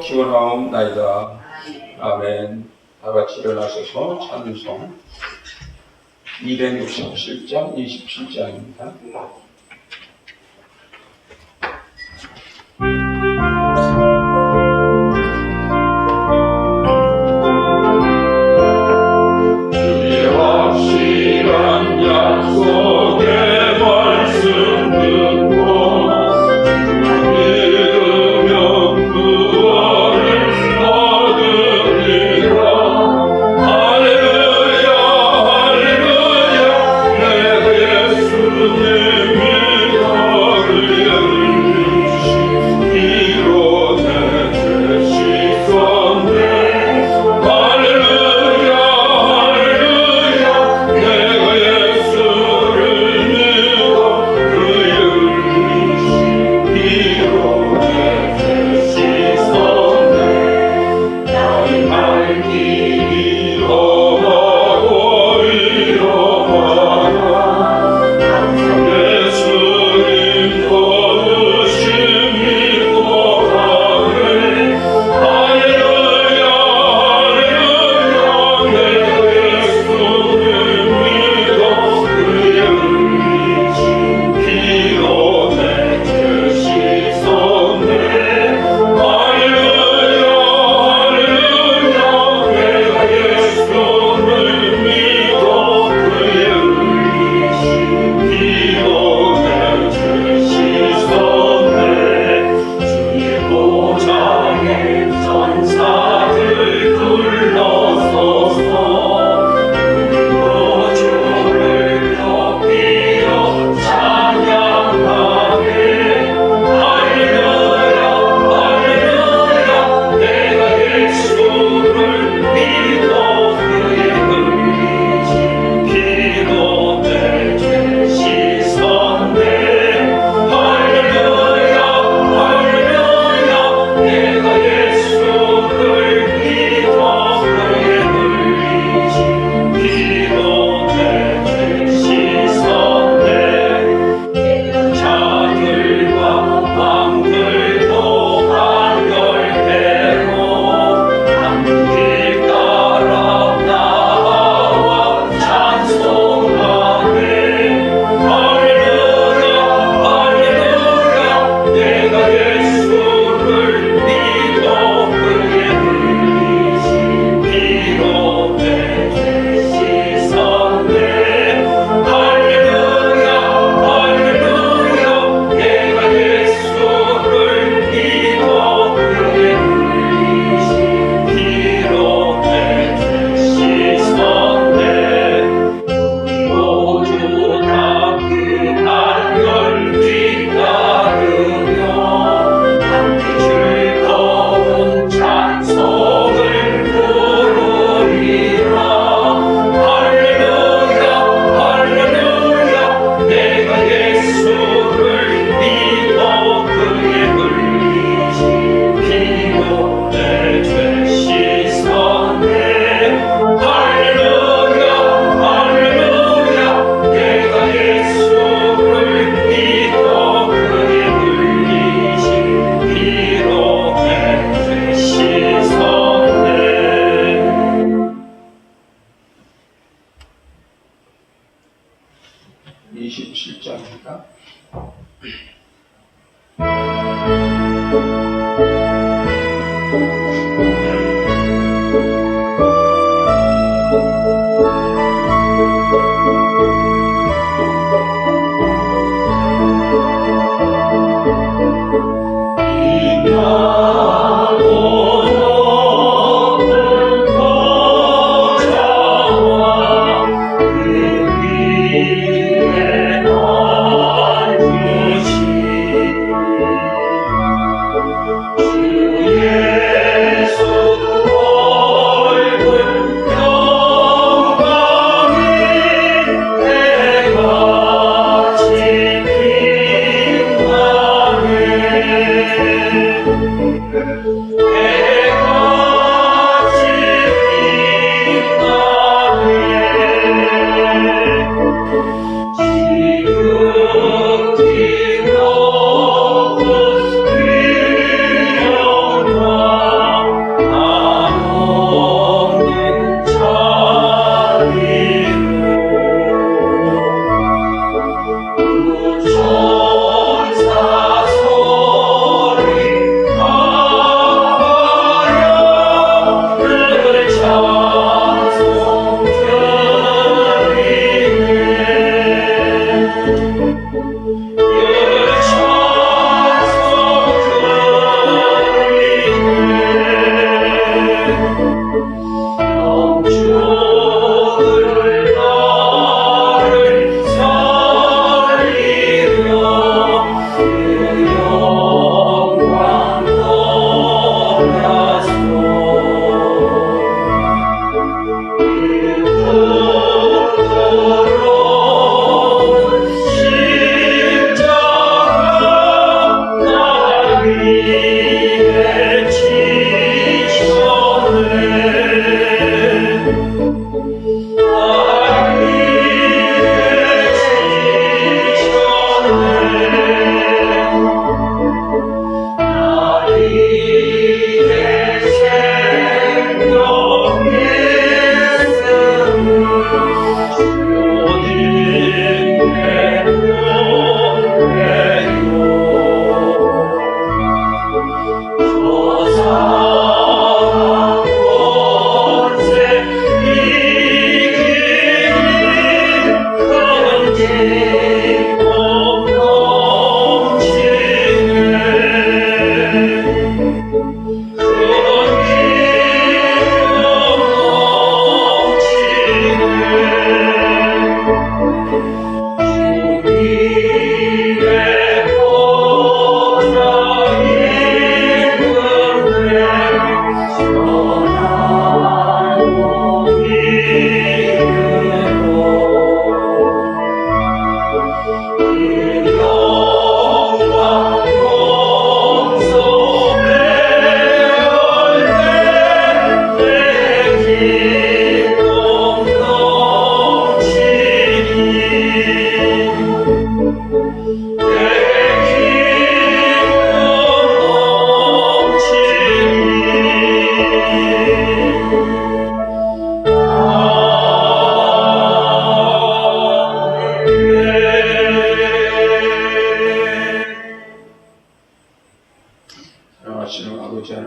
기원하옵나이다. 아멘. 다 같이 일어나셔서 찬송 267장 27장입니다.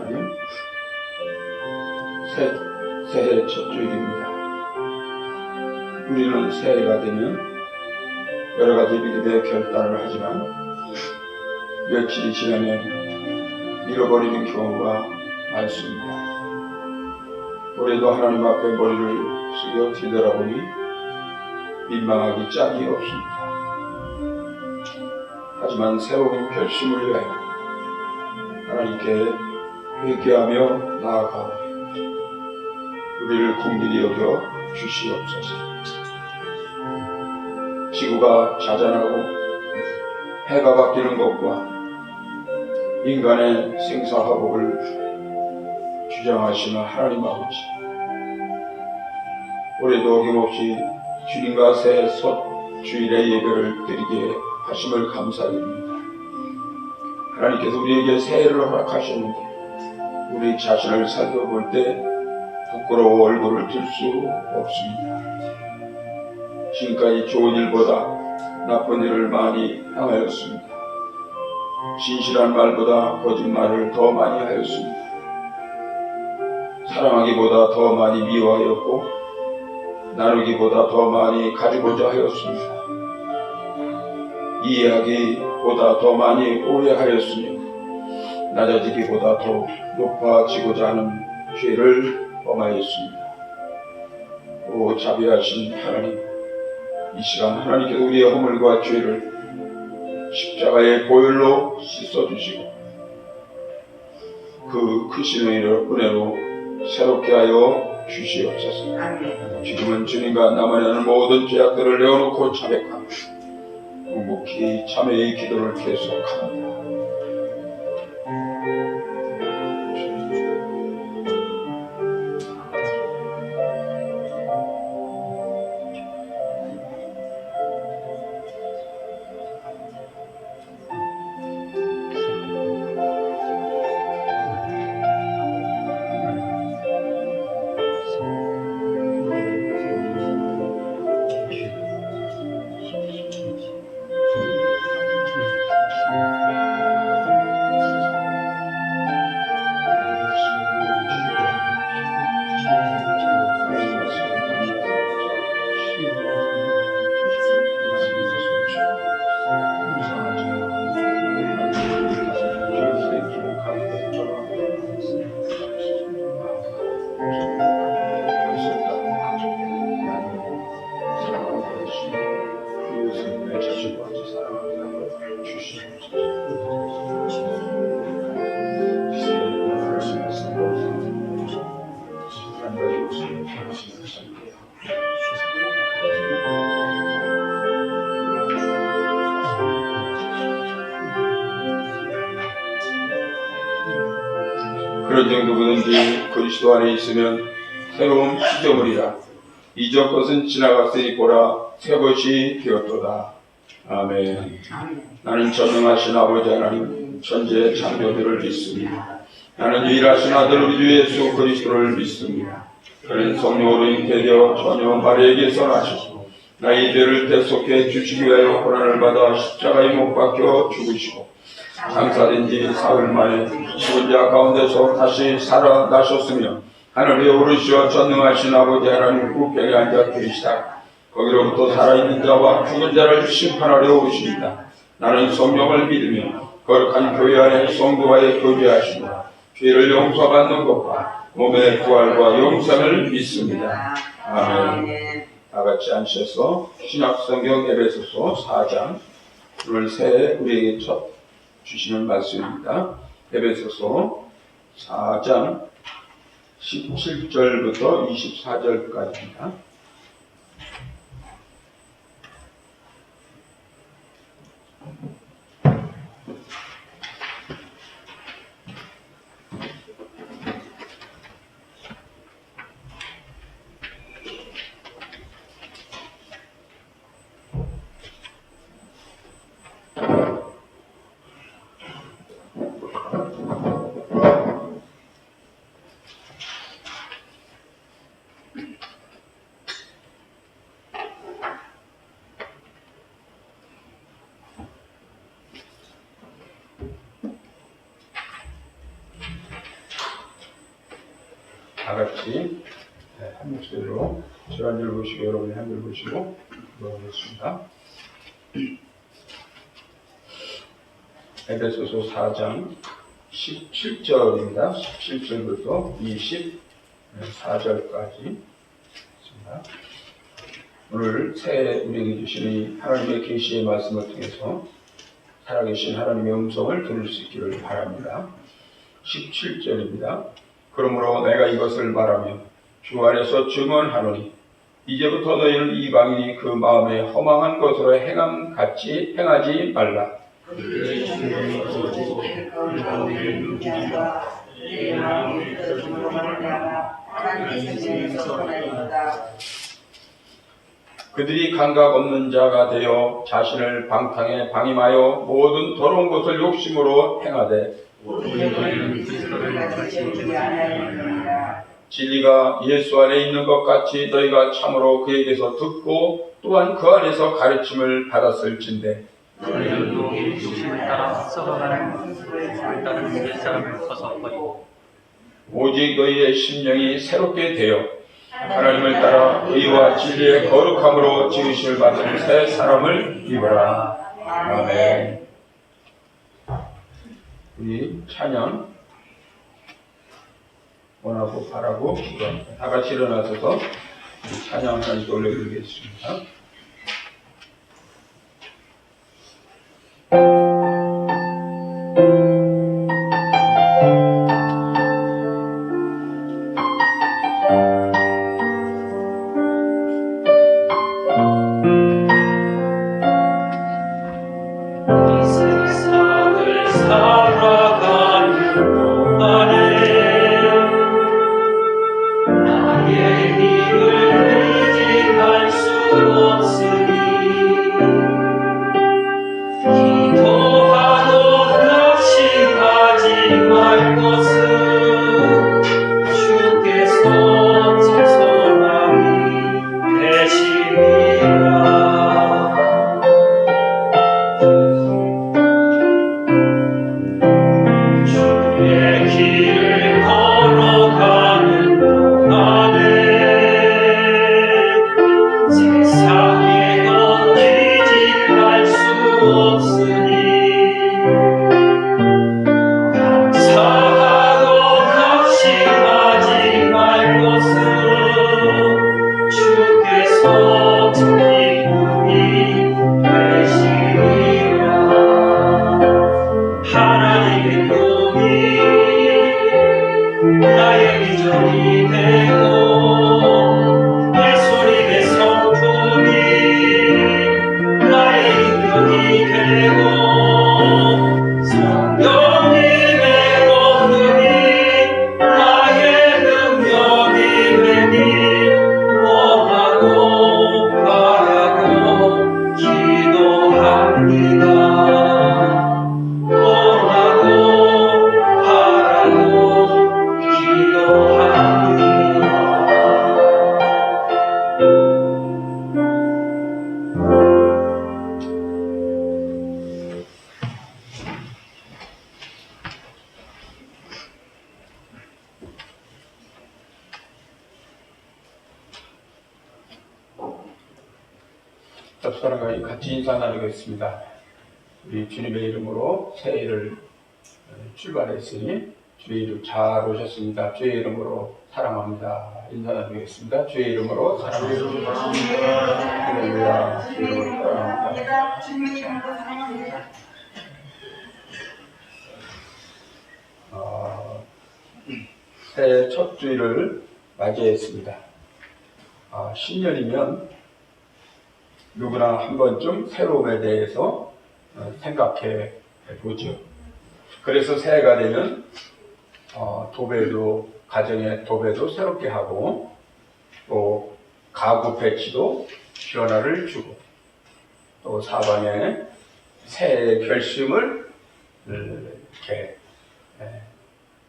하나님, 새해 첫 주일입니다. 우리는 새해가 되면 여러 가지 믿음의 결단을 하지만 며칠이 지나면 잃어버리는 경우가 많습니다. 올해도 하나님 앞에 머리를 숙여 뒤돌아보니 민망하기 짝이 없습니다. 하지만 새로운 결심을 위하여 하나님께 회개하며 나아가오니 우리를 긍휼히 여겨 주시옵소서. 지구가 자전하고 해가 바뀌는 것과 인간의 생사화복을 주장하시는 하나님 아버지, 올해도 어김없이 주님과 새해 첫 주일의 예배를 드리게 하심을 감사드립니다. 하나님께서 우리에게 새해를 허락하셨는데 우리 자신을 살펴볼 때 부끄러워 얼굴을 들 수 없습니다. 지금까지 좋은 일보다 나쁜 일을 많이 향하였습니다. 진실한 말보다 거짓말을 더 많이 하였습니다. 사랑하기보다 더 많이 미워하였고 나누기보다 더 많이 가지고자 하였습니다. 이해하기보다 더 많이 오해하였으며 낮아지기보다 더 높아지고자 하는 죄를 범하였습니다. 오 자비하신 하나님, 이 시간 하나님께서 우리의 허물과 죄를 십자가의 보혈로 씻어주시고 그 크신 은혜로 새롭게 하여 주시옵소서. 지금은 주님과 나만이 하는 모든 죄악들을 내어놓고 자백하며 묵묵히 참회의 기도를 계속합니다. 그런 정 누구든지 그리스도 안에 있으면 새로운 피조물이라. 이전 것은 지나갔으니 보라 새 것이 되었도다. 아멘. 나는 전능하신 아버지 하나님 천지의 창조주를 믿습니다. 나는 유일하신 아들 우리 주 예수 그리스도를 믿습니다. 그는 성령으로 잉태되어 전혀 마리아에게서 나시고 나의 죄를 대속해 주시기 위하여 고난을 받아 십자가에 못 박혀 죽으시고 장사된 지 사흘 만에 죽은 자 가운데서 다시 살아나셨으며 하늘에 오르시어 전능하신 아버지 하나님 우편에 앉아 계시다. 거기로부터 살아있는 자와 죽은 자를 심판하려 오십니다. 나는 성령을 믿으며 거룩한 교회 안에 성도와의 교제하시며 죄를 용서받는 것과 몸의 부활과 영생을 믿습니다. 아멘. 다같이 앉으셔서 신약성경 에베소서 4장 오늘 새해 우리에게 첫 주시는 말씀입니다. 에베소서 4장 17절부터 24절까지입니다. 다 같이 한 목소리로 저 한 줄 보시고 여러분이 한 줄 보시고 읽어보겠습니다. 에베소서 4장 17절입니다. 17절부터 24절까지 있습니다. 오늘 새해 우리에게 주시는 하나님의 계시의 말씀을 통해서 살아계신 하나님의 음성을 들을 수 있기를 바랍니다. 17절입니다. 그러므로 내가 이것을 말하며 주 안에서 증언하노니 이제부터 너희는 이방인이 그 마음에 허망한 것으로 행함같이 행하지 말라. 그들이 감각 없는 자가 되어 자신을 방탕에 방임하여 모든 더러운 것을 욕심으로 행하되 진리가 예수 안에 있는 것 같이 너희가 참으로 그에게서 듣고 또한 그 안에서 가르침을 받았을진대 너희는 또 욕심을 따라 썩어가는 술 따르는 옛사람을 벗어버리고 오직 너희의 심령이 새롭게 되어 하나님을 따라 의와 진리의 거룩함으로 지으심을 받은 새 사람을 입어라. 아멘. 우리 찬양 원하고 바라고 기도합니다. 다 같이 일어나셔서 찬양 하나님께 올려드리겠습니다. 옆사람과 같이 인사 나누겠습니다. 우리 주님의 이름으로 새해를 출발했으니 주의 이름 잘 오셨습니다. 주의 이름으로 사랑합니다. 인사 나누겠습니다. 주의 이름으로 사랑합니다. 할렐루야. 주의 이름으로 사랑합니다. 새해 첫 주일을 맞이했습니다. 신년이면 누구나 한 번쯤 새로움에 대해서 생각해 보죠. 그래서 새해가 되면 도배도, 가정의 도배도 새롭게 하고 또 가구 배치도 변화를 주고 또 사방에 새해의 결심을 이렇게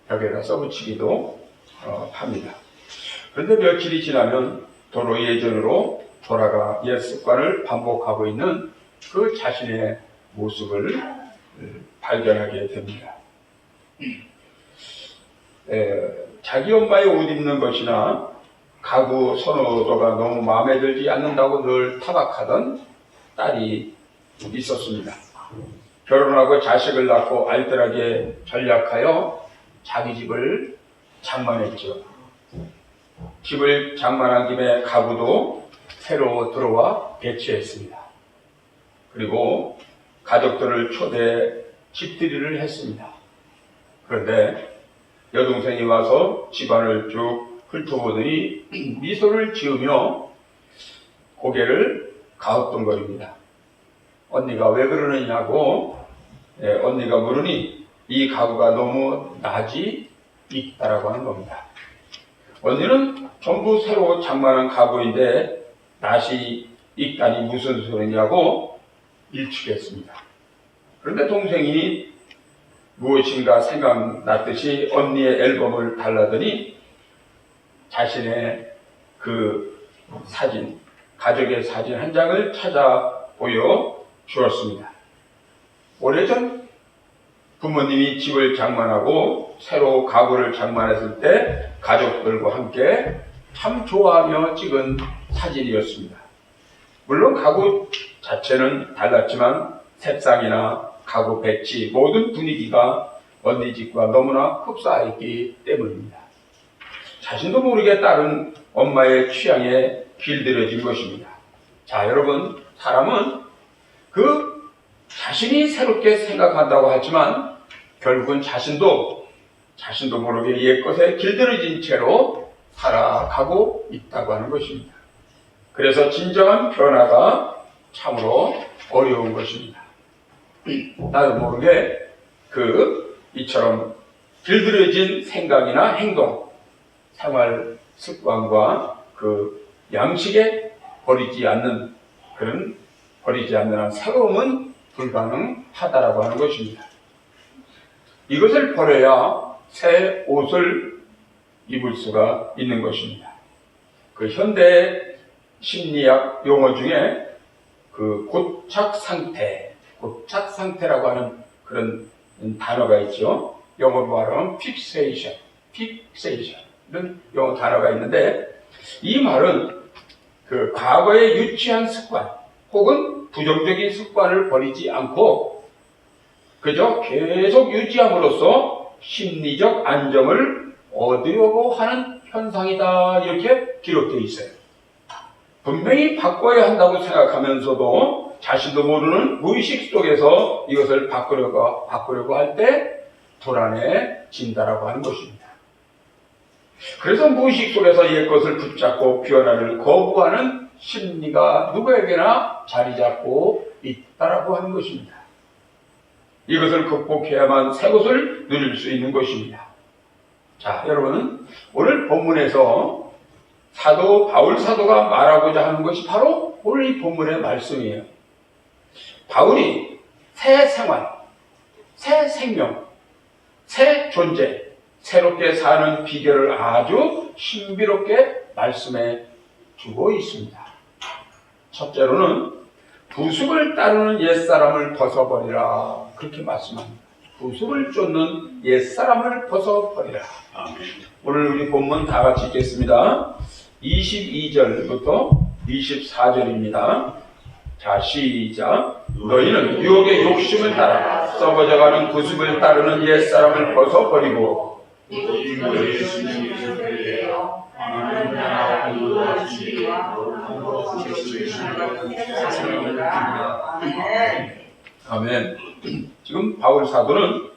벽에다 써붙이기도 합니다. 그런데 며칠이 지나면 도로 예전으로 돌아가 옛 습관을 반복하고 있는 그 자신의 모습을 발견하게 됩니다. 자기 엄마의 옷 입는 것이나 가구 선호도가 너무 마음에 들지 않는다고 늘 타박하던 딸이 있었습니다. 결혼하고 자식을 낳고 알뜰하게 전략하여 자기 집을 장만했죠. 집을 장만한 김에 가구도 새로 들어와 배치했습니다. 그리고 가족들을 초대 집들이를 했습니다. 그런데 여동생이 와서 집안을 쭉 훑어보더니 미소를 지으며 고개를 가우뚱거립니다. 언니가 왜 그러느냐고 언니가 물으니 이 가구가 너무 낯이 익다라고 하는 겁니다. 언니는 전부 새로 장만한 가구인데 낯이 익다니 무슨 소리냐고 일축했습니다. 그런데 동생이 무엇인가 생각났듯이 언니의 앨범을 달라더니 자신의 그 사진, 가족의 사진 한 장을 찾아 보여 주었습니다. 오래전 부모님이 집을 장만하고 새로 가구를 장만했을 때 가족들과 함께 참 좋아하며 찍은 사진이었습니다. 물론 가구 자체는 달랐지만 색상이나 가구 배치, 모든 분위기가 언니 집과 너무나 흡사했기 때문입니다. 자신도 모르게 딸은 엄마의 취향에 길들여진 것입니다. 자, 여러분, 사람은 그 자신이 새롭게 생각한다고 하지만 결국은 자신도 모르게 옛것에 길들여진 채로 살아가고 있다고 하는 것입니다. 그래서 진정한 변화가 참으로 어려운 것입니다. 나도 모르게 이처럼 길들여진 생각이나 행동, 생활 습관과 양식에 버리지 않는 한 새로움은 불가능하다라고 하는 것입니다. 이것을 버려야 새 옷을 입을 수가 있는 것입니다. 현대 심리학 용어 중에 고착 상태라고 하는 그런 단어가 있죠. 영어로 말하면 fixation 이런 영어 단어가 있는데 이 말은 과거의 유치한 습관 혹은 부정적인 습관을 버리지 않고 그저 계속 유지함으로써 심리적 안정을 얻으려고 하는 현상이다 이렇게 기록되어 있어요. 분명히 바꿔야 한다고 생각하면서도 자신도 모르는 무의식 속에서 이것을 바꾸려고 할 때 불안해진다라고 하는 것입니다. 그래서 무의식 속에서 옛것을 붙잡고 변화를 거부하는 심리가 누구에게나 자리 잡고 있다라고 하는 것입니다. 이것을 극복해야만 새 것을 누릴 수 있는 것입니다. 자, 여러분, 오늘 본문에서 바울 사도가 말하고자 하는 것이 바로 오늘 이 본문의 말씀이에요. 바울이 새 생활, 새 생명, 새 존재, 새롭게 사는 비결을 아주 신비롭게 말씀해 주고 있습니다. 첫째로는 부습을 따르는 옛사람을 벗어버리라 그렇게 말씀합니다. 부습을 쫓는 옛사람을 벗어버리라. 오늘 우리 본문 다 같이 읽겠습니다. 22절부터 24절입니다. 자, 시작. 너희는 유혹의 욕심을 따라 썩어져가는 부습을 따르는 옛사람을 벗어버리고 아멘. 지금 바울 사도는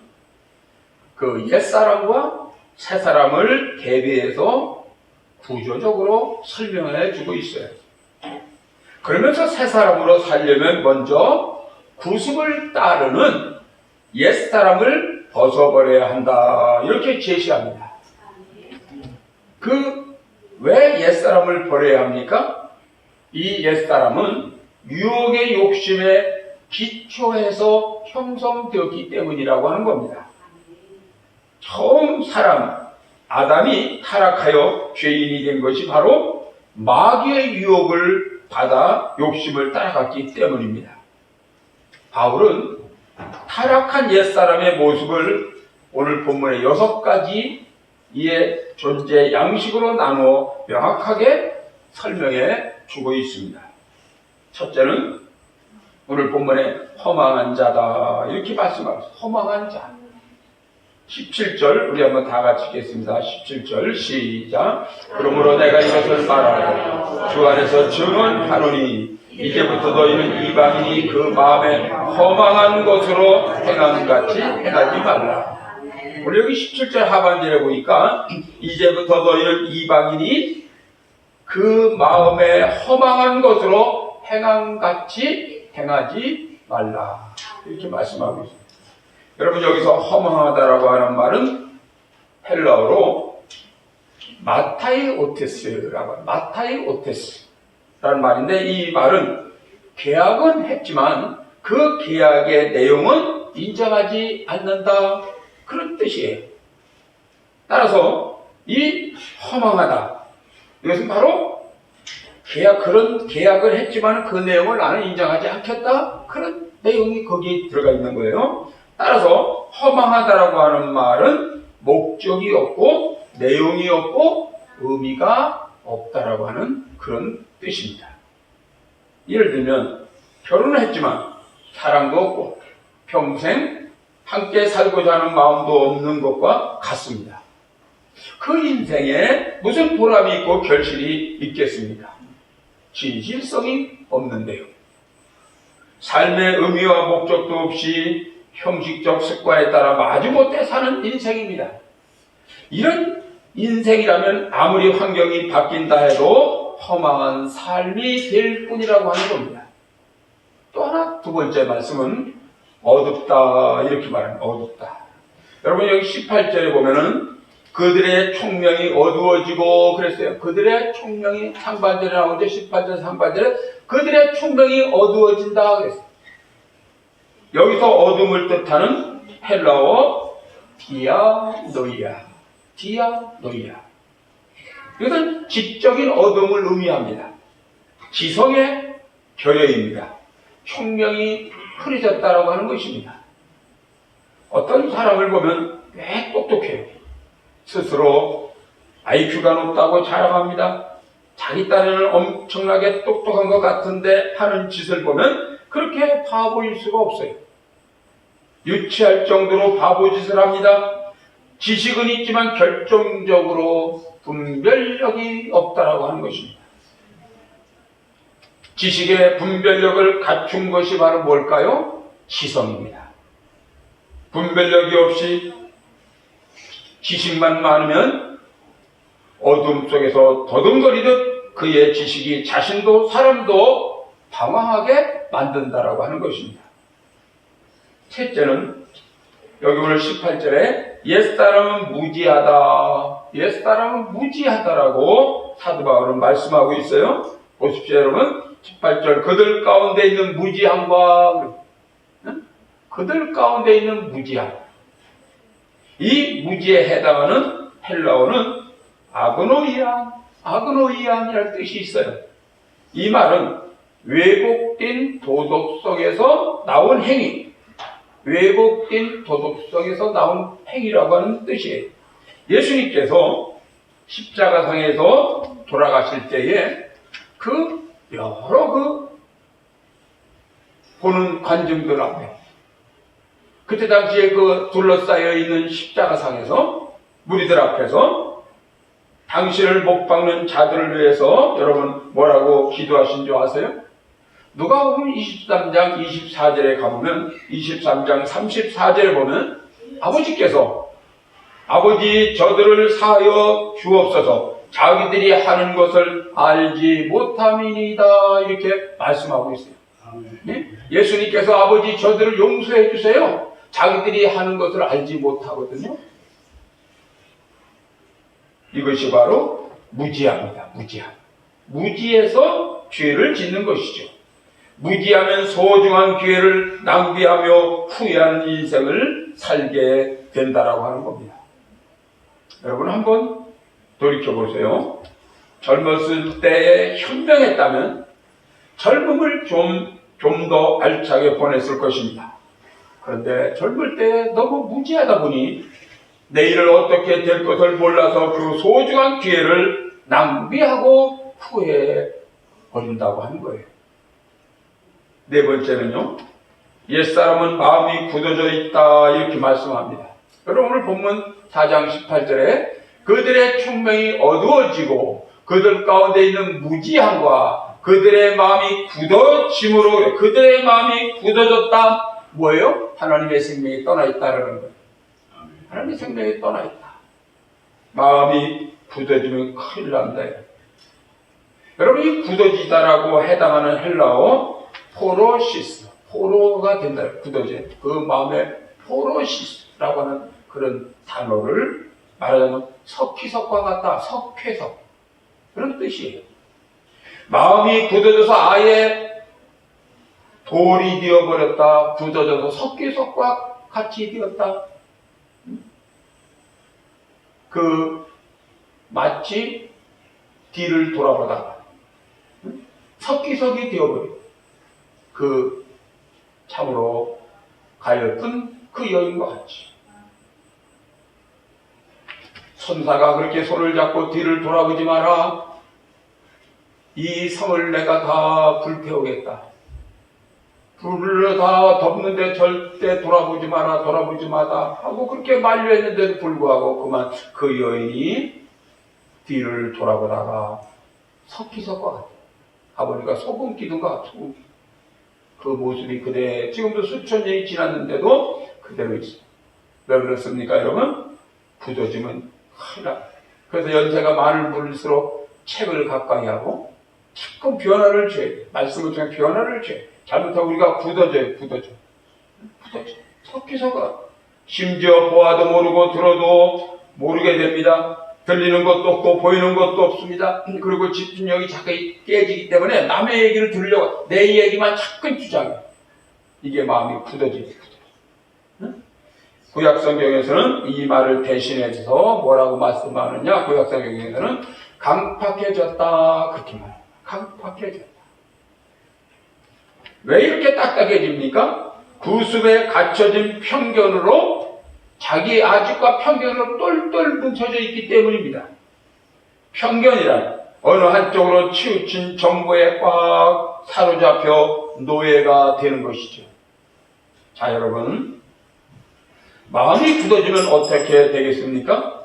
옛사람과 새사람을 대비해서 구조적으로 설명해 주고 있어요. 그러면서 새사람으로 살려면 먼저 구습을 따르는 옛사람을 벗어버려야 한다 이렇게 제시합니다. 왜 옛사람을 버려야 합니까? 이 옛사람은 유혹의 욕심에 기초해서 형성되었기 때문이라고 하는 겁니다. 처음 아담이 타락하여 죄인이 된 것이 바로 마귀의 유혹을 받아 욕심을 따라갔기 때문입니다. 바울은 타락한 옛사람의 모습을 오늘 본문의 6가지 이의 존재 양식으로 나누어 명확하게 설명해 주고 있습니다. 첫째는 오늘 본문에 허망한 자다 이렇게 말씀하고 있습니다. 허망한 자. 17절 우리 한번 다 같이 읽겠습니다. 17절 시작. 그러므로 내가 이것을 말하고 주 안에서 증언하노니 이제부터 너희는 이방인이 그 마음에 허망한 것으로 행함같이 행하지 말라. 우리 여기 17절 하반절에 보니까 이제부터 너희는 이방인이 그 마음에 허망한 것으로 행함같이 행하지 말라 이렇게 말씀하고 있습니다. 여러분 여기서 허망하다라고 하는 말은 헬라어로 마타이오테스라는 말인데 이 말은 계약은 했지만 그 계약의 내용은 인정하지 않는다 그런 뜻이에요. 따라서 이 허망하다 이것은 바로 그런 계약을 했지만 그 내용을 나는 인정하지 않겠다 그런 내용이 거기에 들어가 있는 거예요. 따라서 허망하다라고 하는 말은 목적이 없고 내용이 없고 의미가 없다라고 하는 그런 뜻입니다. 예를 들면 결혼을 했지만 사랑도 없고 평생 함께 살고자 하는 마음도 없는 것과 같습니다. 그 인생에 무슨 보람이 있고 결실이 있겠습니까? 진실성이 없는데요. 삶의 의미와 목적도 없이 형식적 습관에 따라 마지못해 사는 인생입니다. 이런 인생이라면 아무리 환경이 바뀐다 해도 허망한 삶이 될 뿐이라고 하는 겁니다. 또 하나 두 번째 말씀은 어둡다 이렇게 말합니다. 어둡다. 여러분 여기 18절에 보면은 그들의 총명이 어두워지고 그랬어요. 그들의 총명이 상반절에 나오죠. 18절 상반절에 그들의 총명이 어두워진다 그랬어요. 여기서 어둠을 뜻하는 헬라어 디아노이아. 이것은 지적인 어둠을 의미합니다. 지성의 결여입니다. 총명이 흐려졌다라고 하는 것입니다. 어떤 사람을 보면 꽤 똑똑해요. 스스로 IQ가 높다고 자랑합니다. 자기 딴에는 엄청나게 똑똑한 것 같은데 하는 짓을 보면 그렇게 바보일 수가 없어요. 유치할 정도로 바보짓을 합니다. 지식은 있지만 결정적으로 분별력이 없다라고 하는 것입니다. 지식의 분별력을 갖춘 것이 바로 뭘까요? 지성입니다. 분별력이 없이 지식만 많으면 어둠 속에서 더듬거리듯 그의 지식이 자신도 사람도 방황하게 만든다라고 하는 것입니다. 셋째는 여기 오늘 18절에 옛사람은 무지하다라고 사도 바울은 말씀하고 있어요. 보십시오 여러분. 18절 그들 가운데 있는 무지함과 그들 가운데 있는 무지함. 이 무지에 해당하는 헬라어는 아그노이안이라는 뜻이 있어요. 이 말은 왜곡된 도덕성에서 나온 행위, 왜곡된 도덕성에서 나온 행위라고 하는 뜻이에요. 예수님께서 십자가상에서 돌아가실 때에 여러 보는 관중들 앞에 그때 당시에 둘러싸여 있는 십자가상에서 무리들 앞에서 당신을 못 박는 자들을 위해서 여러분 뭐라고 기도하신 줄 아세요? 누가복음 23장 24절에 가보면 23장 34절에 보면 아버지께서 아버지 저들을 사하여 주옵소서 자기들이 하는 것을 알지 못함이니이다 이렇게 말씀하고 있어요. 네? 예수님께서 아버지 저들을 용서해 주세요. 자기들이 하는 것을 알지 못하거든요. 이것이 바로 무지함입니다. 무지해서 죄를 짓는 것이죠. 무지하면 소중한 기회를 낭비하며 후회하는 인생을 살게 된다라고 하는 겁니다. 여러분 한번 돌이켜보세요. 젊었을 때에 현명했다면 젊음을 좀 더 알차게 보냈을 것입니다. 그런데 젊을 때 너무 무지하다 보니 내일을 어떻게 될 것을 몰라서 그 소중한 기회를 낭비하고 후회해 버린다고 하는 거예요. 네 번째는요, 옛사람은 마음이 굳어져 있다 이렇게 말씀합니다. 여러분 오늘 본문 4장 18절에 그들의 총명이 어두워지고 그들 가운데 있는 무지함과 그들의 마음이 굳어짐으로, 그들의 마음이 굳어졌다. 뭐예요? 하나님의 생명이 떠나 있다라는 거예요. 하나님의 생명이 떠나 있다. 마음이 굳어지면 큰일 납니다. 여러분 이 굳어지다라고 해당하는 헬라어 포로시스, 포로가 된다. 굳어져. 그 마음에 포로시스라고 하는 그런 단어를 말하자면 석희석과 같다. 석회석. 그런 뜻이에요. 마음이 굳어져서 아예 돌이 되어버렸다. 굳어져서 석기석과 같이 되었다. 마치 뒤를 돌아보다가 석기석이 되어버린 참으로 가엾은 그 여인과 같이 천사가 그렇게 손을 잡고 뒤를 돌아보지 마라. 이 성을 내가 다 불태우겠다. 불을 다 덮는데 절대 돌아보지 마라, 돌아보지 마라 하고 그렇게 만류했는데도 불구하고 그만 그 여인이 뒤를 돌아보다가 석기석과 같아. 아버지가 소금 기둥과 같아. 그 모습이 그대 지금도 수천 년이 지났는데도 그대로 있어. 왜 그렇습니까, 여러분? 굳어지면 큰일 나. 그래서 연세가 많을 물수록 책을 가까이 하고 자꾸 변화를 줘야 돼. 말씀을 통해 변화를 줘야 돼. 잘못하면 우리가 굳어져요. 굳어져. 석기석가 심지어 보아도 모르고 들어도 모르게 됩니다. 들리는 것도 없고 보이는 것도 없습니다. 그리고 집중력이 자꾸 깨지기 때문에 남의 얘기를 들으려고 내 얘기만 자꾸 주장해. 이게 마음이 굳어지게. 구약성경에서는 이 말을 대신해서 뭐라고 말씀하느냐? 구약성경에서는 강팍해졌다 그렇게 말합니다. 강팍해졌다. 왜 이렇게 딱딱해집니까? 구습에 갇혀진 편견으로 자기 아집과 편견으로 똘똘 뭉쳐져 있기 때문입니다. 편견이란 어느 한쪽으로 치우친 정보에 꽉 사로잡혀 노예가 되는 것이죠. 자, 여러분, 마음이 굳어지면 어떻게 되겠습니까?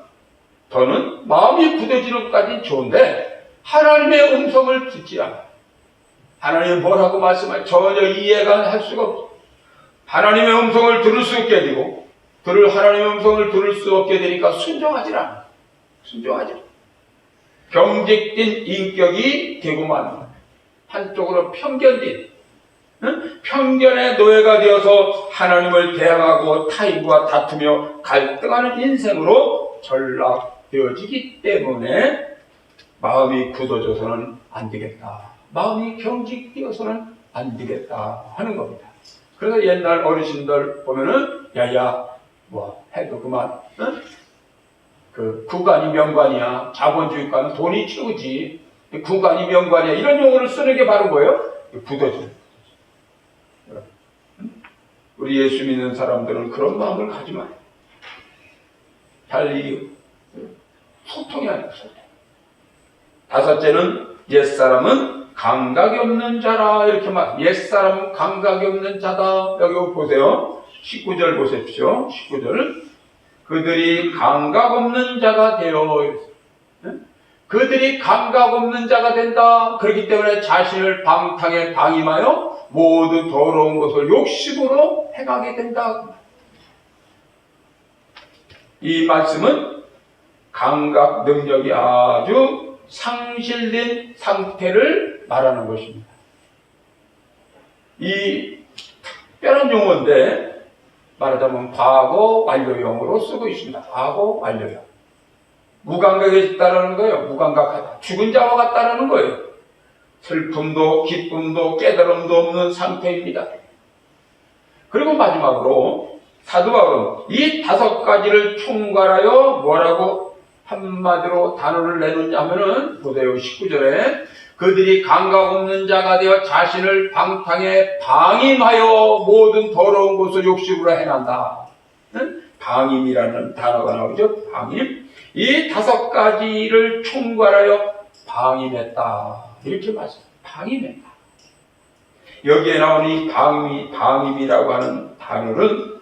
저는 마음이 굳어지는 것까지는 좋은데 하나님의 음성을 듣지 않아요. 하나님이 뭐라고 말씀할 전혀 이해가 할 수가 없어요. 하나님의 음성을 들을 수 없게 되고 하나님의 음성을 들을 수 없게 되니까 순종하지 않아요. 순종하지 않아요. 경직된 인격이 되고 맙니다. 한쪽으로 편견된 편견의 노예가 되어서 하나님을 대항하고 타인과 다투며 갈등하는 인생으로 전락되어지기 때문에 마음이 굳어져서는 안 되겠다. 마음이 경직되어서는 안 되겠다 하는 겁니다. 그래서 옛날 어르신들 보면은 야야 뭐 해도 그만 그 구간이 명관이야. 자본주의과는 돈이 최고지. 구간이 명관이야. 이런 용어를 쓰는 게 바로 뭐예요? 굳어져. 우리 예수 믿는 사람들은 그런 마음을 가지 마요. 달리 소통이 아니야. 소통. 다섯째는 옛사람은 감각이 없는 자라 이렇게 말. 옛사람은 감각이 없는 자다. 여기 보세요. 19절 보십시오. 19절. 그들이 감각 없는 자가 되어. 그들이 감각 없는 자가 된다. 그렇기 때문에 자신을 방탕에 방임하여 모두 더러운 것을 욕심으로 행하게 된다. 이 말씀은 감각 능력이 아주 상실된 상태를 말하는 것입니다. 이 특별한 용어인데 말하자면 과거 완료형으로 쓰고 있습니다. 과거 완료형. 무감각해졌다라는 거예요. 무감각하다. 죽은 자와 같다라는 거예요. 슬픔도 기쁨도 깨달음도 없는 상태입니다. 그리고 마지막으로 사도 바울은 이 다섯 가지를 총괄하여 뭐라고 한마디로 단어를 내놓냐 하면은 보세요. 19절에 그들이 감각 없는 자가 되어 자신을 방탕에 방임하여 모든 더러운 것을 욕심으로 행한다. 방임이라는 단어가 나오죠. 방임. 이 5가지를 총괄하여 방임했다. 이렇게 말씀합니다. 방임했다. 여기에 나온 이 방임이라고 하는 단어는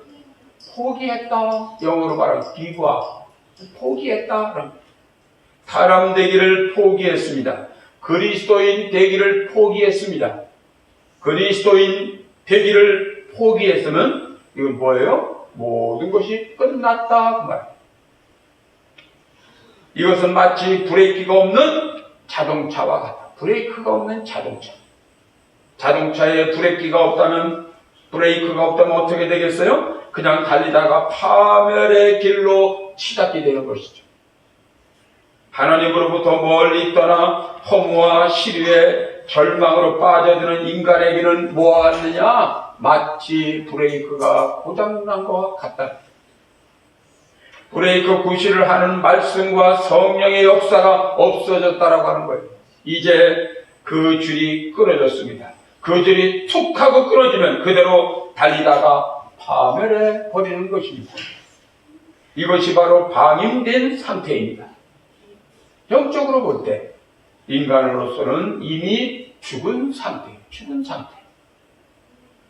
포기했다. 영어로 말하면 give up. 포기했다. 사람 되기를 포기했습니다. 그리스도인 되기를 포기했습니다. 그리스도인 되기를 포기했으면 이건 뭐예요? 모든 것이 끝났다 그 말. 이것은 마치 브레이크가 없는 자동차와 같다. 브레이크가 없는 자동차. 자동차에 브레이크가 없다면 어떻게 되겠어요? 그냥 달리다가 파멸의 길로 치닫게 되는 것이죠. 하나님으로부터 멀리 떠나 허무와 시류에 절망으로 빠져드는 인간에게는 뭐가 같느냐? 마치 브레이크가 고장난 것과 같다. 브레이크 구실을 하는 말씀과 성령의 역사가 없어졌다라고 하는 거예요. 이제 그 줄이 끊어졌습니다. 그 줄이 툭 하고 끊어지면 그대로 달리다가 파멸해 버리는 것입니다. 이것이 바로 방임된 상태입니다. 영적으로 볼 때 인간으로서는 이미 죽은 상태.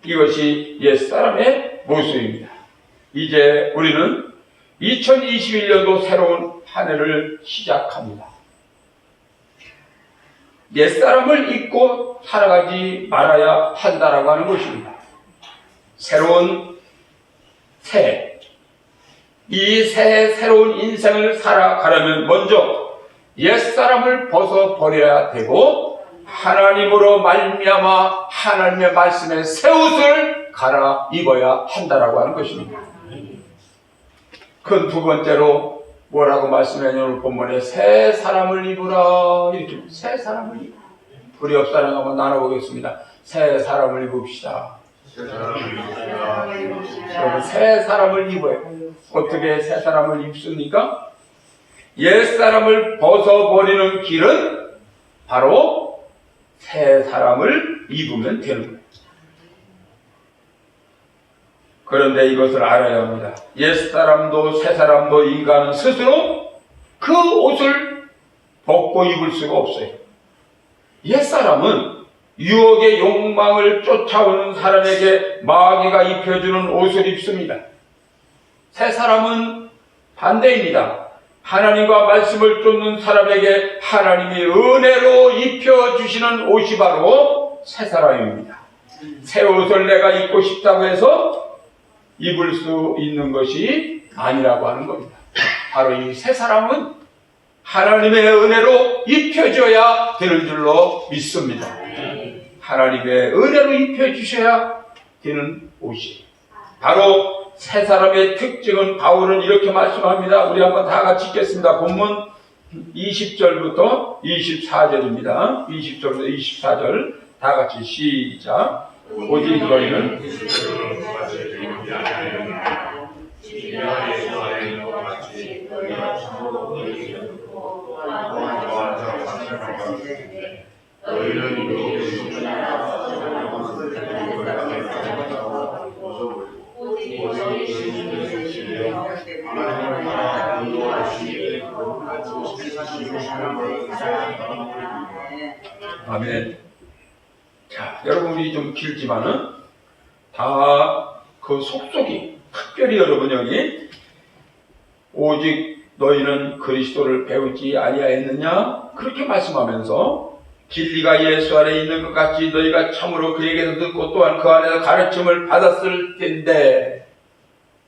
이것이 옛사람의 모습입니다. 이제 우리는 2021년도 새로운 한 해를 시작합니다. 옛사람을 잊고 살아가지 말아야 한다라고 하는 것입니다. 새로운 새해, 이 새해 새로운 인생을 살아가려면 먼저 옛사람을 벗어버려야 되고 하나님으로 말미암아 하나님의 말씀에 새 옷을 갈아입어야 한다라고 하는 것입니다. 큰 두 번째로 뭐라고 말씀하냐면 오늘 본문에 새 사람을 입으라 이렇게 새 사람을 입으라. 우리 옆 사람 한번 나눠보겠습니다. 새 사람을 입읍시다. 여러분 새 사람을 입어요. 어떻게 새 사람을 입습니까? 옛 사람을 벗어버리는 길은 바로 새 사람을 입으면 되는 거예요. 그런데 이것을 알아야 합니다. 옛 사람도 새 사람도 인간은 스스로 그 옷을 벗고 입을 수가 없어요. 옛 사람은 유혹의 욕망을 쫓아오는 사람에게 마귀가 입혀주는 옷을 입습니다. 새 사람은 반대입니다. 하나님과 말씀을 쫓는 사람에게 하나님이 은혜로 입혀주시는 옷이 바로 새 사람입니다. 새 옷을 내가 입고 싶다고 해서 입을 수 있는 것이 아니라고 하는 겁니다. 바로 이 새 사람은 하나님의 은혜로 입혀줘야 되는 줄로 믿습니다. 하나님의 은혜로 입혀주셔야 되는 옷이 바로 새 사람의 특징은 바울은 이렇게 말씀합니다. 우리 한번 다 같이 읽겠습니다. 본문 20절부터 24절입니다. 20절부터 24절 다 같이 시작. 오직 너희는 아멘. 자, 여러분 우리 좀 길지만은 다 그 속속이 특별히 여러분 여기 오직 너희는 그리스도를 배우지 아니하였느냐 그렇게 말씀하면서 진리가 예수 안에 있는 것 같이 너희가 참으로 그에게서 듣고 또한 그 안에서 가르침을 받았을 텐데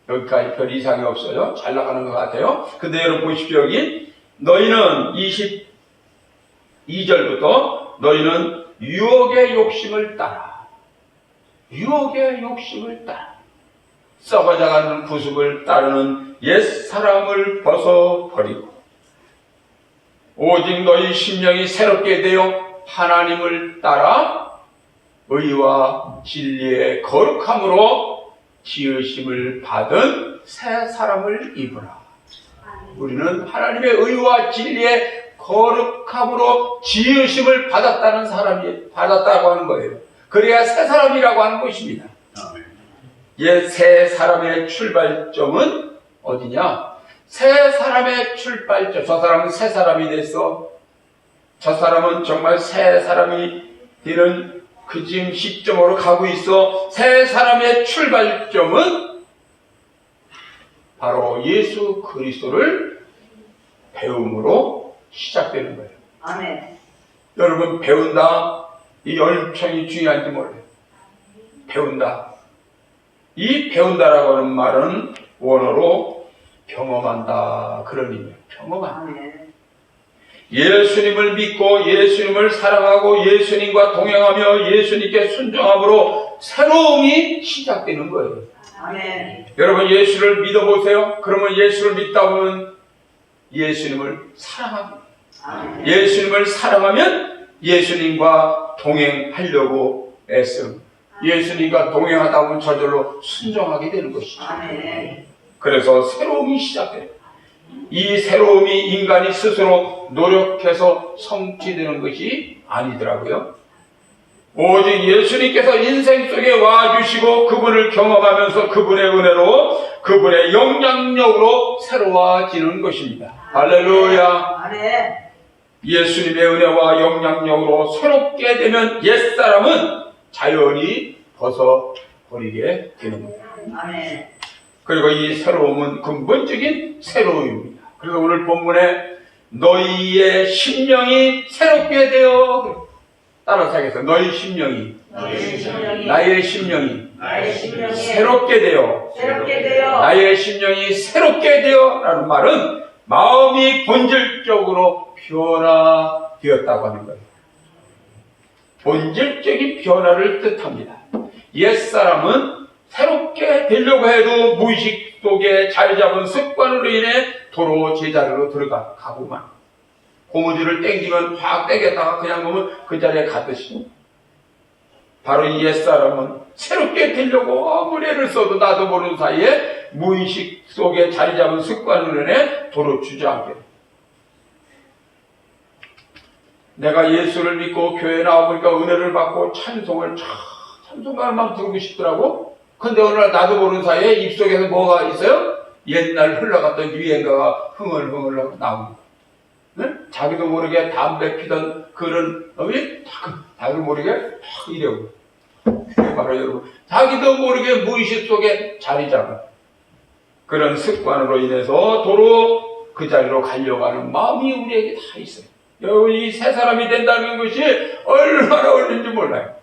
여기까지 별 이상이 없어요. 잘 나가는 것 같아요. 근데 여러분 보십시오. 여기 너희는 22절부터 너희는 유혹의 욕심을 따라 썩어져가는 구습을 따르는 옛사람을 벗어버리고 오직 너희 심령이 새롭게 되어 하나님을 따라 의와 진리의 거룩함으로 지으심을 받은 새 사람을 입으라. 우리는 하나님의 의와 진리의 거룩함으로 지으심을 받았다고 하는 거예요. 그래야 새 사람이라고 하는 것입니다. 옛 새 사람의 출발점은 어디냐? 새 사람의 출발점. 저 사람은 새 사람이 됐어. 저 사람은 정말 새 사람이 되는 그 지금 시점으로 가고 있어. 새 사람의 출발점은 바로 예수 그리스도를 배움으로 시작되는 거예요. 아멘. 여러분, 배운다. 이 얼마나 중요한지 몰라요. 배운다. 이 배운다라고 하는 말은 원어로 경험한다. 그런 의미예요. 경험한다. 아멘. 예수님을 믿고 예수님을 사랑하고 예수님과 동행하며 예수님께 순종함으로 새로움이 시작되는 거예요. 아멘. 여러분, 예수를 믿어보세요. 그러면 예수를 믿다 보면 예수님을 사랑합니다. 아멘. 예수님을 사랑하면 예수님과 동행하려고 애쓰는, 예수님과 동행하다 보면 저절로 순종하게 되는 것이죠. 아멘. 그래서 새로움이 시작돼요. 이 새로움이 인간이 스스로 노력해서 성취되는 것이 아니더라고요. 오직 예수님께서 인생 속에 와주시고 그분을 경험하면서 그분의 은혜로, 그분의 영향력으로 새로워지는 것입니다. 할렐루야. 아멘. 예수님의 은혜와 영향력으로 새롭게 되면 옛사람은 자연히 벗어버리게 되는 겁니다. 아멘. 그리고 이 새로움은 근본적인 새로움입니다. 그래서 오늘 본문에 너희의 심령이 새롭게 되어, 따라서 하겠습니다. 너희 심령이, 나의 심령이 새롭게 되어, 나의 심령이 새롭게 되어 라는 말은 마음이 본질적으로 변화되었다고 하는 거예요. 본질적인 변화를 뜻합니다. 옛사람은 새롭게 되려고 해도 무의식 속에 자리 잡은 습관으로 인해 도로 제자리로 들어가고만, 고무줄을 땡기면 확 땡겼다가 그냥 보면 그 자리에 가듯이, 바로 이 옛사람은 새롭게 되려고 아무리 애를 써도 나도 모르는 사이에 무의식 속에 자리 잡은 습관으로 인해 도로 주저앉게 돼. 내가 예수를 믿고 교회에 나와보니까 은혜를 받고 찬송가만 부르고 싶더라고. 근데 어느 날 나도 모르는 사이에 입속에서 뭐가 있어요? 옛날 흘러갔던 유행가가 흥얼흥얼 하고 나오는 거야. 네? 자기도 모르게 담배 피던 그런 놈이 자기도 모르게 막 이래고. 바로 여러분, 자기도 모르게 무의식 속에 자리 잡은 그런 습관으로 인해서 도로 그 자리로 가려고 하는 마음이 우리에게 다 있어요. 여러분, 이 새 사람이 된다는 것이 얼마나 어려운지 몰라요.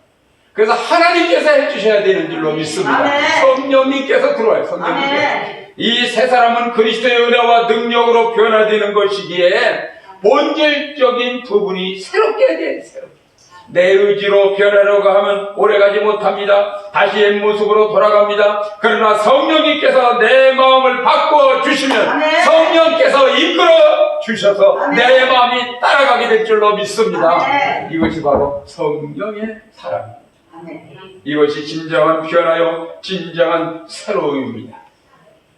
그래서 하나님께서 해주셔야 되는 줄로 믿습니다. 아멘. 성령님께서 들어와요. 성령님께서. 이 새 사람은 그리스도의 은혜와 능력으로 변화되는 것이기에 본질적인 부분이 새롭게 돼요. 내 의지로 변하려고 하면 오래가지 못합니다. 다시 옛 모습으로 돌아갑니다. 그러나 성령님께서 내 마음을 바꿔주시면, 아멘. 성령께서 이끌어 주셔서 아멘. 내 마음이 따라가게 될 줄로 믿습니다. 아멘. 이것이 바로 성령의 사랑입니다. 아멘. 이것이 진정한 변화요, 진정한 새로움입니다.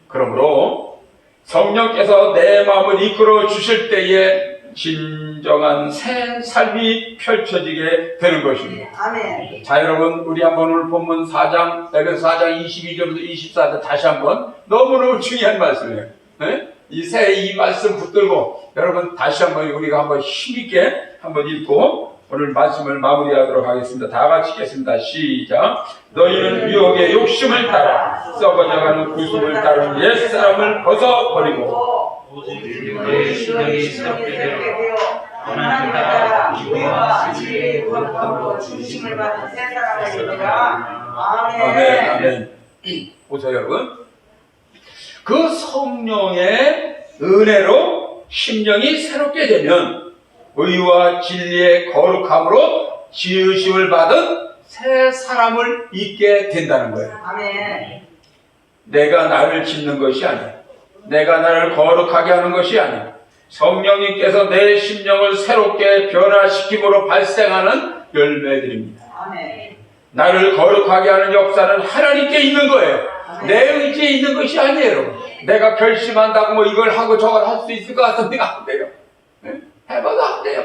그러므로 성령께서 내 마음을 이끌어 주실 때에 진정한 새 삶이 펼쳐지게 되는 것입니다. 아멘. 자, 여러분, 우리 한번 오늘 본문 4장, 에베소 4장 22절부터 24절 다시 한번, 너무너무 중요한 말씀이에요. 네? 이 말씀 붙들고 여러분 다시 한번 우리가 한번 힘있게 한번 읽고 오늘 말씀을 마무리하도록 하겠습니다. 다 같이 읽겠습니다. 시작. 너희는 유혹의 욕심을 따라 썩어져가는 구습을 따르는 옛사람을 벗어버리고 오직 너의 심령이 새롭게 되어 하나님을 따라 유회와 진리의 거룩함으로 중심을 받은 새 사람이 되리라. 아멘. 아멘. 아멘. 보세요, 여러분. 그 성령의 은혜로 심령이 새롭게 되면 의와 진리의 거룩함으로 지으심을 받은 새 사람을 있게 된다는 거예요. 아멘. 내가 나를 짓는 것이 아니야. 내가 나를 거룩하게 하는 것이 아니야. 성령님께서 내 심령을 새롭게 변화시킴으로 발생하는 열매들입니다. 아멘. 나를 거룩하게 하는 역사는 하나님께 있는 거예요. 내 의지에 있는 것이 아니에요. 내가 결심한다고 뭐 이걸 하고 저걸 할 수 있을 것 같습니다. 안 돼요. 네? 해봐도 안 돼요.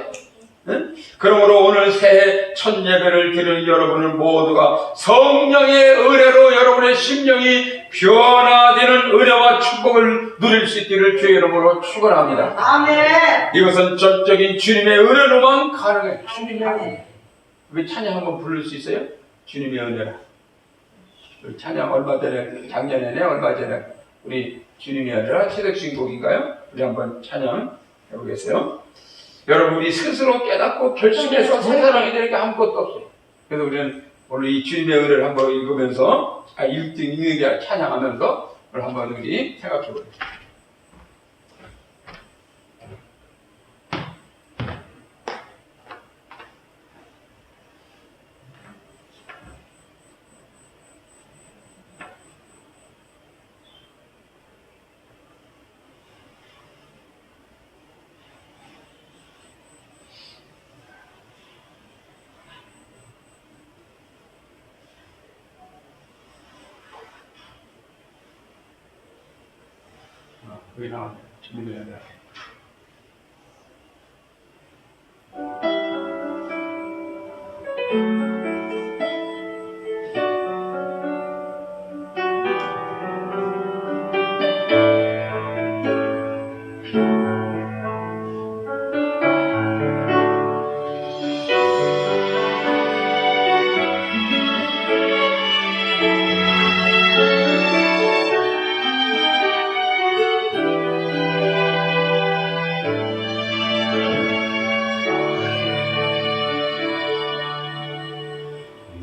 네? 그러므로 오늘 새해 첫 예배를 드리는 여러분을 모두가 성령의 은혜로 여러분의 심령이 변화되는 은혜와 축복을 누릴 수 있기를 주의 이름으로 축원합니다. 아멘. 이것은 전적인 주님의 은혜로만 가능해. 주님의 은혜. 우리 찬양 한번 부를 수 있어요? 주님의 은혜라. 우리 찬양 얼마 전에, 작년에 얼마 전에 우리 주님의 은혜라 새벽신곡인가요? 우리 한번 찬양 해보겠어요. 여러분, 우리 스스로 깨닫고 결심해서 새 사람이 되는 게 아무것도 없어요. 그래서 우리는 오늘 이 주님의 은혜를 한번 읽으면서 1등 읽는 게 아니라 찬양하면서 오늘 한번 우리 생각해보세요. 여기 나왔네. 주님의 은혜.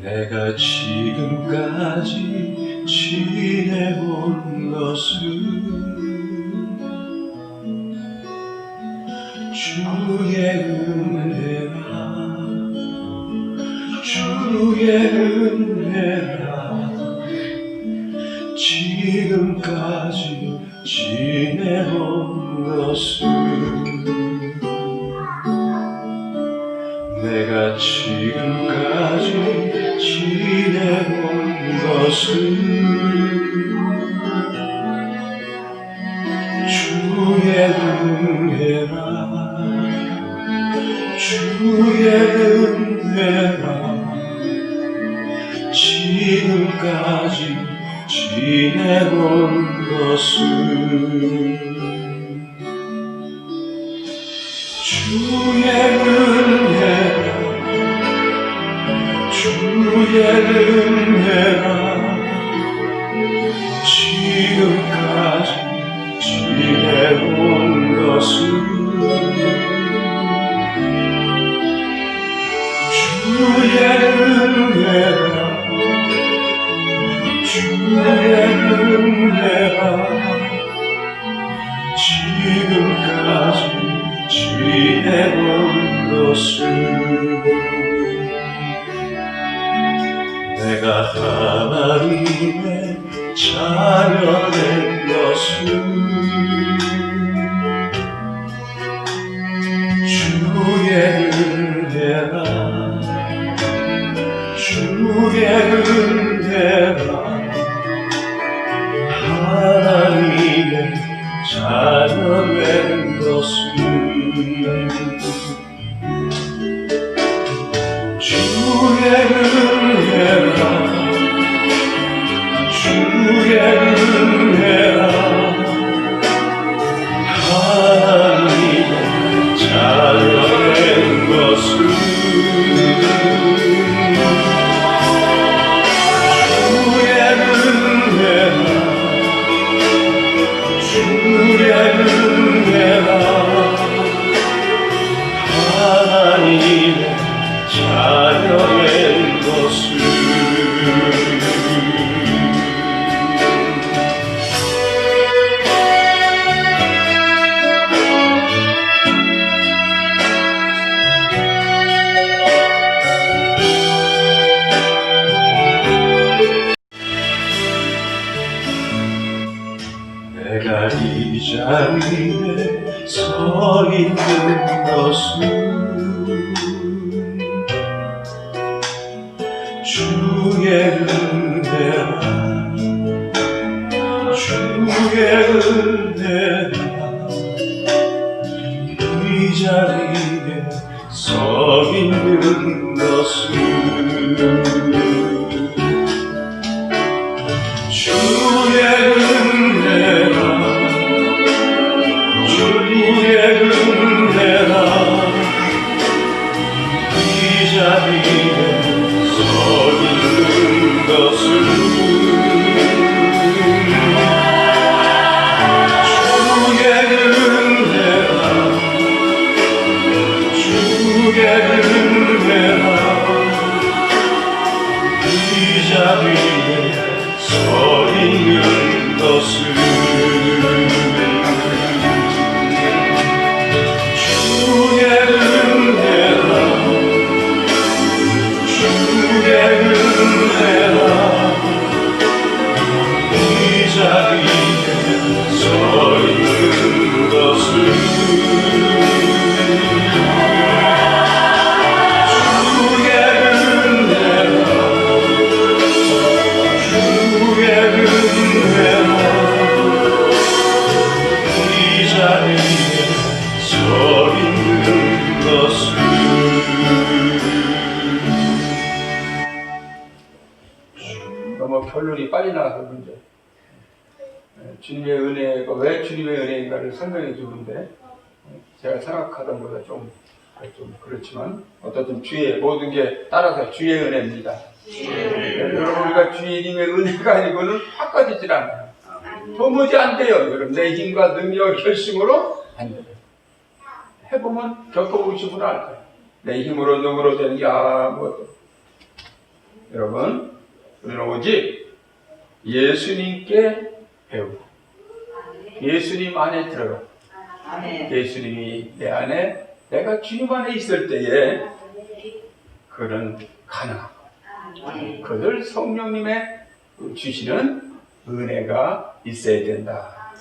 내가 지금까지 지내온 것은 주의 은혜라, 주의 은혜라. 지금까지 지내온 것은 내가 지금까지 지내온 것은 주의 은혜라, 주의 은혜라. 지금까지 지내온 것은 주의 은혜라, 주의 은혜라. 지금까지 지내온 것은 주의 은혜라, 주의 은혜라. 지금까지 지내온 것은 내가 하나님의 자녀된 것은 주의 은혜라, 주의 은혜라. 하나님의 자녀된 것은 주의 은혜라, 주의 은혜라. 하나님의 자녀된 것은 주의 은혜라, 주의 은혜라. 하나님의 자녀된 것은 내가 이 자리에 서 있는 것은 주의 은혜라, 주의 은혜라. 이 자리에 서 있는 것은 주의 은혜라 주의 은혜라 이 자리에 서 있는 것은 주의 은혜라 주의 은혜라 이 자리에 서 있는 것은 주의 은혜라 주의 은혜라 이 자리에 서 있는 것은 주의 은혜라 주의 은혜라 이 자리에 서 있는 것은 너무 결론이 빨리 나와서 문제. 주님의 은혜가 왜 주님의 은혜인가를 설명해 주는데 제가 생각하던 것보다 좀 그렇지만 어떻든 주의 모든 게 따라서 주의 은혜입니다. 여러분 우리가 주님의 은혜가 아니고는 바꿔지질 않아요. 도무지 안 돼요. 여러분 내 힘과 능력 결심으로 안 돼요. 해보면 겪어보시면 알 거예요. 내 힘으로 능으로 되는 게 아무것도. 여러분 우리는 오직 예수님께 배우고 예수님 안에 들어가 예수님이 내 안에 내가 주님 안에 있을 때에 그는 가능하고 그들 성령님의 주시는 은혜가 있어야 된다.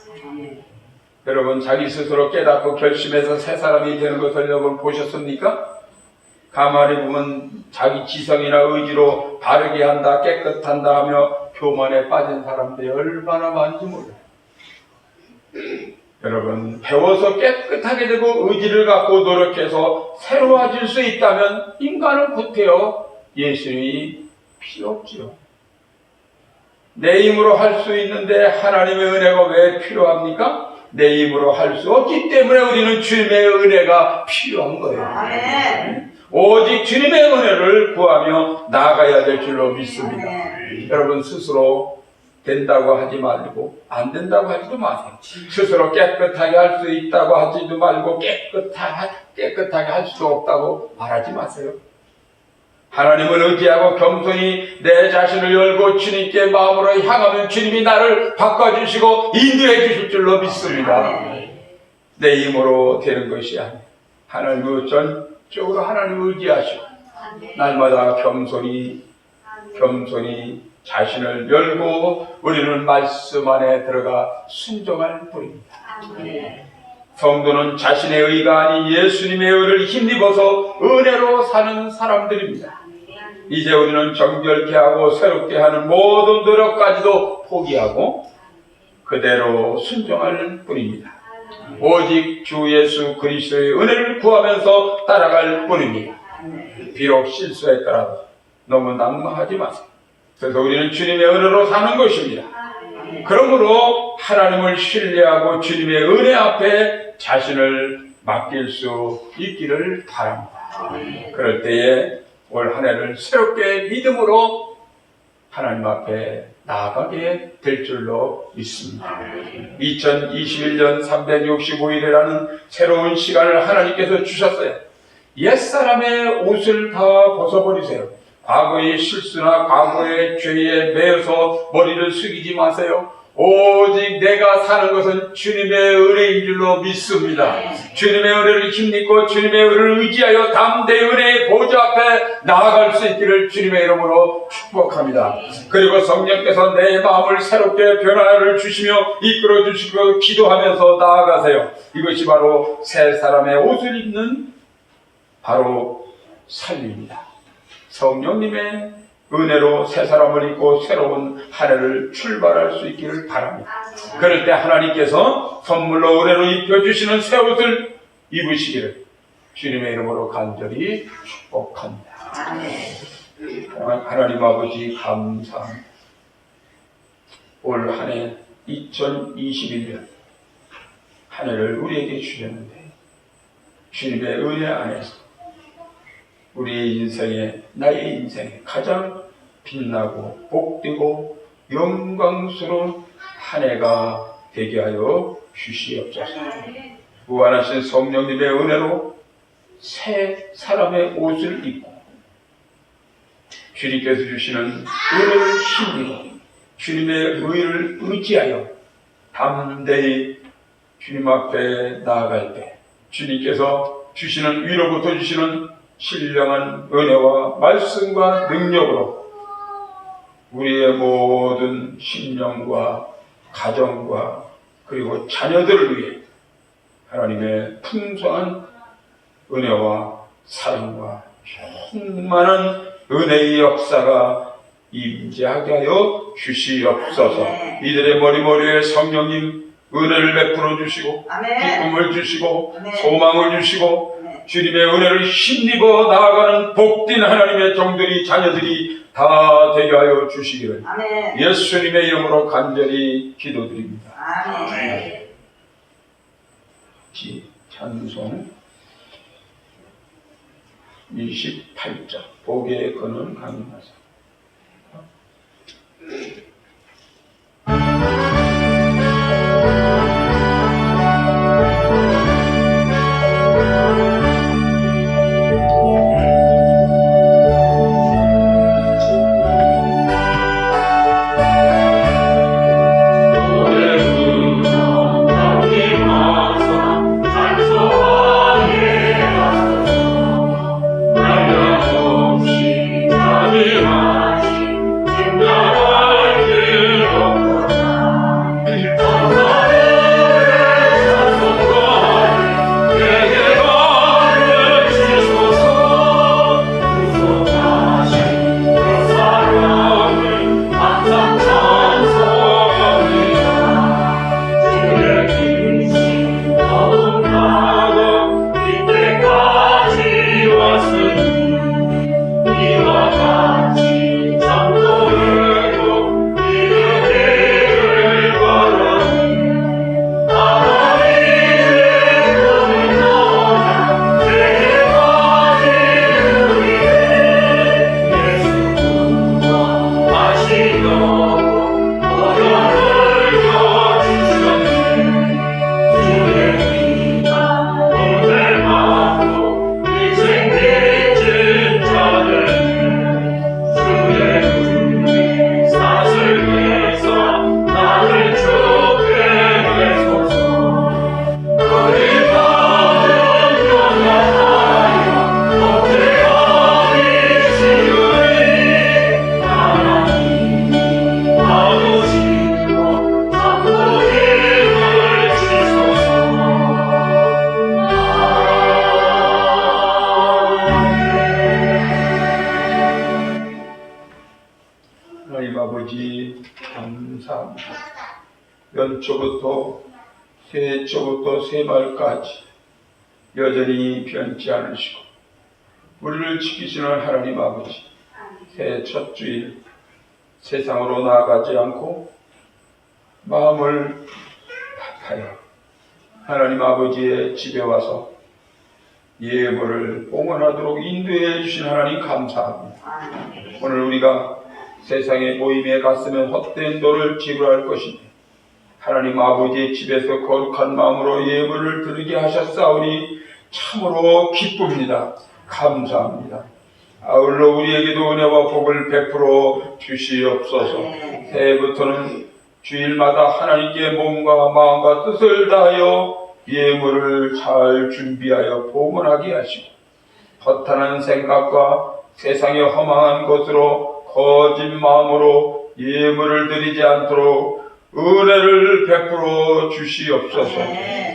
여러분 자기 스스로 깨닫고 결심해서 새 사람이 되는 것을 여러분 보셨습니까? 가만히 보면 자기 지성이나 의지로 바르게 한다 깨끗한다 하며 교만에 빠진 사람들이 얼마나 많은지 몰라요. 여러분 배워서 깨끗하게 되고 의지를 갖고 노력해서 새로워질 수 있다면 인간은 구태여 예수님이 필요 없지요. 내 힘으로 할 수 있는데 하나님의 은혜가 왜 필요합니까? 내 힘으로 할 수 없기 때문에 우리는 주님의 은혜가 필요한 거예요. 아멘. 오직 주님의 은혜를 구하며 나아가야 될 줄로 믿습니다. 여러분 스스로 된다고 하지 말고 안 된다고 하지도 마세요. 스스로 깨끗하게 할 수 있다고 하지도 말고 깨끗하게 할 수 없다고 말하지 마세요. 하나님을 의지하고 겸손히 내 자신을 열고 주님께 마음으로 향하면 주님이 나를 바꿔주시고 인도해 주실 줄로 믿습니다. 내 힘으로 되는 것이 아니에요. 하나님을 전적으로 하나님을 의지하시고 날마다 겸손히 자신을 열고 우리는 말씀 안에 들어가 순종할 뿐입니다. 성도는 자신의 의가 아닌 예수님의 의를 힘입어서 은혜로 사는 사람들입니다. 이제 우리는 정결케 하고 새롭게 하는 모든 노력까지도 포기하고 그대로 순종할 뿐입니다. 오직 주 예수 그리스도의 은혜를 구하면서 따라갈 뿐입니다. 비록 실수했더라도 너무 낙망하지 마세요. 그래서 우리는 주님의 은혜로 사는 것입니다. 그러므로 하나님을 신뢰하고 주님의 은혜 앞에 자신을 맡길 수 있기를 바랍니다. 그럴 때에 올 한 해를 새롭게 믿음으로 하나님 앞에 나아가게 될 줄로 믿습니다. 2021년 365일이라는 새로운 시간을 하나님께서 주셨어요. 옛사람의 옷을 다 벗어버리세요. 과거의 실수나 과거의 죄에 매여서 머리를 숙이지 마세요. 오직 내가 사는 것은 주님의 은혜인 줄로 믿습니다. 주님의 은혜를 힘입고 주님의 은혜를 의지하여 담대히 은혜의 보좌 앞에 나아갈 수 있기를 주님의 이름으로 축복합니다. 그리고 성령께서 내 마음을 새롭게 변화를 주시며 이끌어 주시고 기도하면서 나아가세요. 이것이 바로 새 사람의 옷을 입는 바로 삶입니다. 성령님의 은혜로 새 사람을 입고 새로운 한 해를 출발할 수 있기를 바랍니다. 그럴 때 하나님께서 선물로 은혜로 입혀주시는 새 옷을 입으시기를 주님의 이름으로 간절히 축복합니다. 하나님 아버지 감사합니다. 올 한 해 2021년 한 해를 우리에게 주셨는데 주님의 은혜 안에서 우리의 인생에, 나의 인생에 가장 빛나고 복되고 영광스러운 한 해가 되게 하여 주시옵소서. 무한하신 성령님의 은혜로 새 사람의 옷을 입고 주님께서 주시는 은혜를 힘입어 주님의 의를 의지하여 담대히 주님 앞에 나아갈 때 주님께서 주시는 위로부터 주시는 신령한 은혜와 말씀과 능력으로 우리의 모든 심령과 가정과 그리고 자녀들을 위해 하나님의 풍성한 은혜와 사랑과 충만한 은혜의 역사가 임재하게 하여 주시옵소서. 이들의 머리머리에 성령님 은혜를 베풀어 주시고 기쁨을 주시고 소망을 주시고 주님의 은혜를 힘입어 나아가는 복된 하나님의 종들이 자녀들이 다 되게 하여 주시기를 예수님의 이름으로 간절히 기도드립니다. 아멘. 찬송 28장 복의 근원 강림하사. 하나님 아버지 감사합니다. 연초부터 새해초부터 새말까지 여전히 변치 않으시고 우리를 지키시는 하나님 아버지, 새해 첫 주일 세상으로 나아가지 않고 마음을 합하여 하나님 아버지의 집에 와서 예물을 봉헌하도록 인도해 주신 하나님 감사합니다. 오늘 우리가 세상의 모임에 갔으면 헛된 돈을 지불할 것인데 하나님 아버지의 집에서 거룩한 마음으로 예물을 드리게 하셨사오니 참으로 기쁩니다. 감사합니다. 아울러 우리에게도 은혜와 복을 베풀어 주시옵소서. 새해부터는 주일마다 하나님께 몸과 마음과 뜻을 다하여 예물을 잘 준비하여 봉헌하게 하시고 허탄한 생각과 세상의 허망한 것으로 거짓 마음으로 예물을 드리지 않도록 은혜를 베풀어 주시옵소서.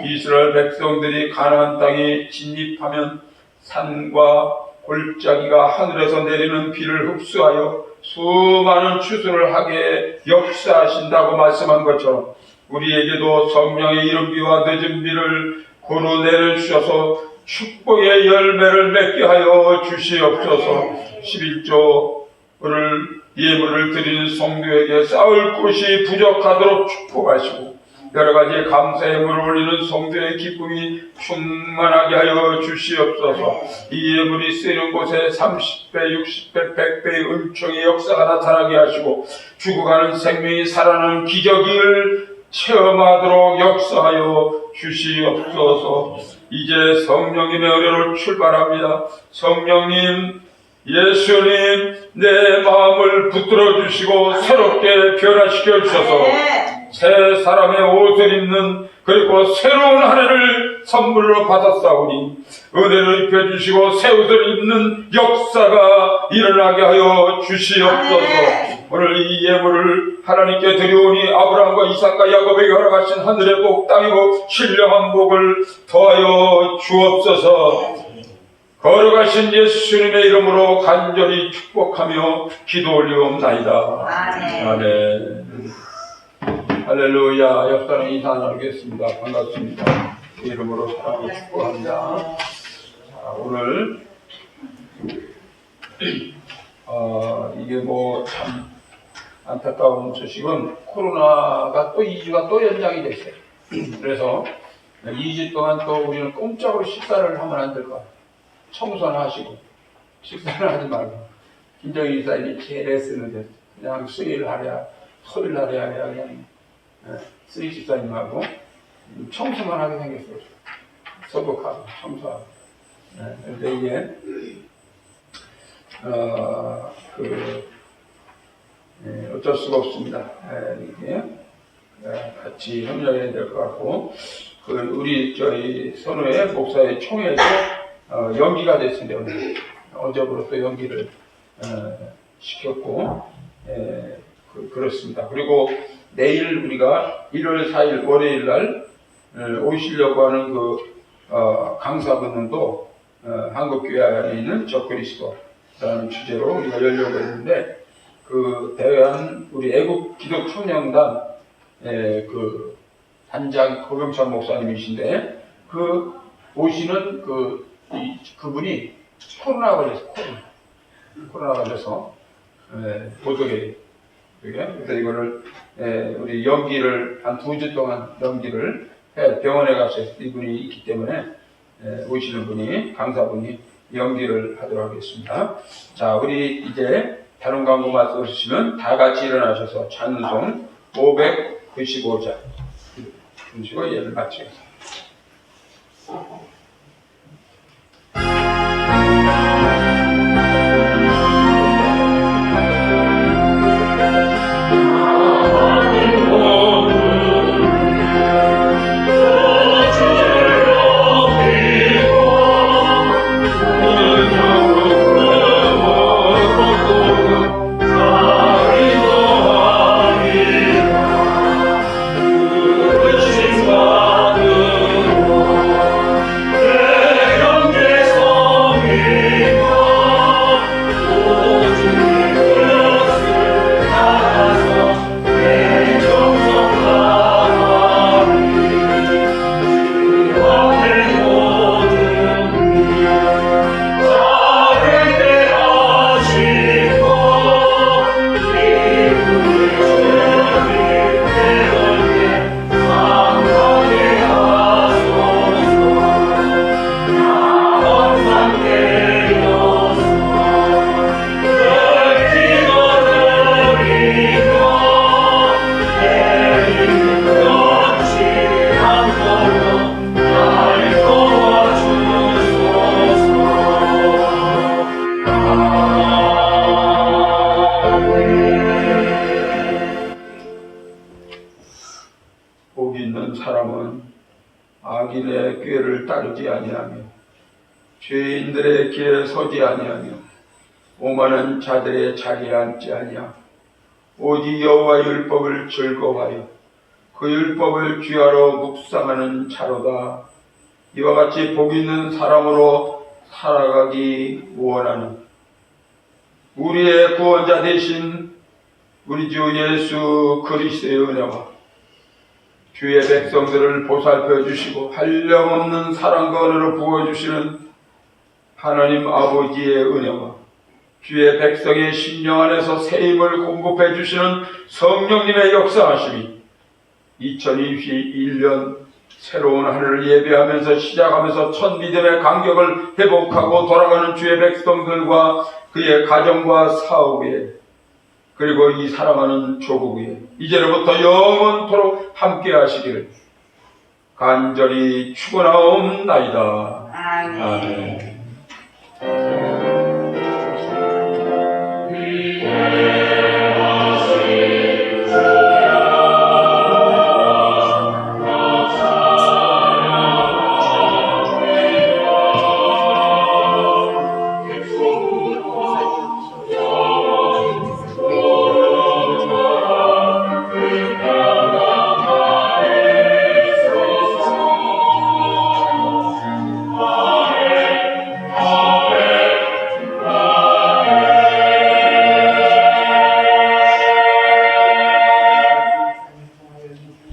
이스라엘 백성들이 가나안 땅에 진입하면 산과 골짜기가 하늘에서 내리는 비를 흡수하여 수많은 추수를 하게 역사하신다고 말씀한 것처럼 우리에게도 성령의 이른 비와 늦은 비를 고루 내려주셔서 축복의 열매를 맺게 하여 주시옵소서. 11조를 예물을 드리는 성도에게 쌓을 곳이 부족하도록 축복하시고 여러 가지 감사의 예물을 올리는 성도의 기쁨이 충만하게 하여 주시옵소서. 이 예물이 쓰이는 곳에 30배, 60배, 100배의 은총의 역사가 나타나게 하시고 죽어가는 생명이 살아나는 기적을 체험하도록 역사하여 주시옵소서. 이제 성령님의 은혜로 출발합니다. 성령님, 예수님, 내 마음을 붙들어 주시고 새롭게 변화시켜 주셔서 새 사람의 옷을 입는 그리고 새로운 한 해를 선물로 받았사오니 은혜를 입혀주시고 새 옷을 입는 역사가 일어나게 하여 주시옵소서. 오늘 이 예물을 하나님께 드려오니 아브라함과 이삭과 야곱에게 허락하신 하늘의 복, 땅이고 신령한 복을 더하여 주옵소서. 걸어가신 예수님의 이름으로 간절히 축복하며 기도 올리옵나이다. 아멘. 할렐루야. 옆사람 인사 나누겠습니다. 반갑습니다. 그 이름으로 사랑하고 축복합니다. 자, 오늘 이게 뭐 참 안타까운 소식은 코로나가 또 2주가 또 연장이 됐어요. 그래서 2주 동안 또 우리는 꼼짝으로 식사를 하면 안 될 것 같아요. 청소는 하시고 식사는 하지 말고 김정일 이사님이 제일 애쓰는데 그냥 수요일 하랴 토요일 하랴 그냥 수요일 식사님하고 청소만 하게 생겼어요. 서복하고 청소하고. 근데 이게 어쩔 수가 없습니다. 이게 같이 협력해야 될 것 같고 우리 저희 선후의 목사의 총회에서 연기가 됐습니다. 어제부로 또 연기를 시켰고 그렇습니다. 그리고 내일 우리가 1월 4일 월요일 날 오시려고 하는 그 강사분도 한국교회 안에 있는 적그리스도라는 주제로 우리가 열려고 했는데 그 대한 우리 애국 기독 청년단 그 단장 고병찬 목사님이신데 그 오시는 그분이 코로나 걸려서 보석에 그래서 이거를 우리 연기를 한 2주 동안 연기를 병원에 가서 이분이 있기 때문에 오시는 분이 강사분이 연기를 하도록 하겠습니다. 자, 우리 이제 다른 광고 말씀하시면 다 같이 일어나셔서 찬송 595장 주시고 예를 마치겠습니다. 악인의 꾀를 따르지 아니하며 죄인들의 길에 서지 아니하며 오만한 자들의 자리에 앉지 아니하며 오직 여호와의 율법을 즐거워하여 그 율법을 귀하러 묵상하는 자로다. 이와 같이 복 있는 사람으로 살아가기 원하는 우리의 구원자 되신 우리 주 예수 그리스도의 은혜와 주의 백성들을 보살펴 주시고 한량없는 사랑과 은혜로 부어주시는 하나님 아버지의 은혜와 주의 백성의 심령 안에서 새 힘을 공급해 주시는 성령님의 역사하심이 2021년 새로운 한 해를 예배하면서 시작하면서 첫 믿음의 간격을 회복하고 돌아가는 주의 백성들과 그의 가정과 사업에 그리고 이 사랑하는 조국에 이제로부터 영원토록 함께 하시기를 간절히 축원하옵나이다. 아멘. 아멘.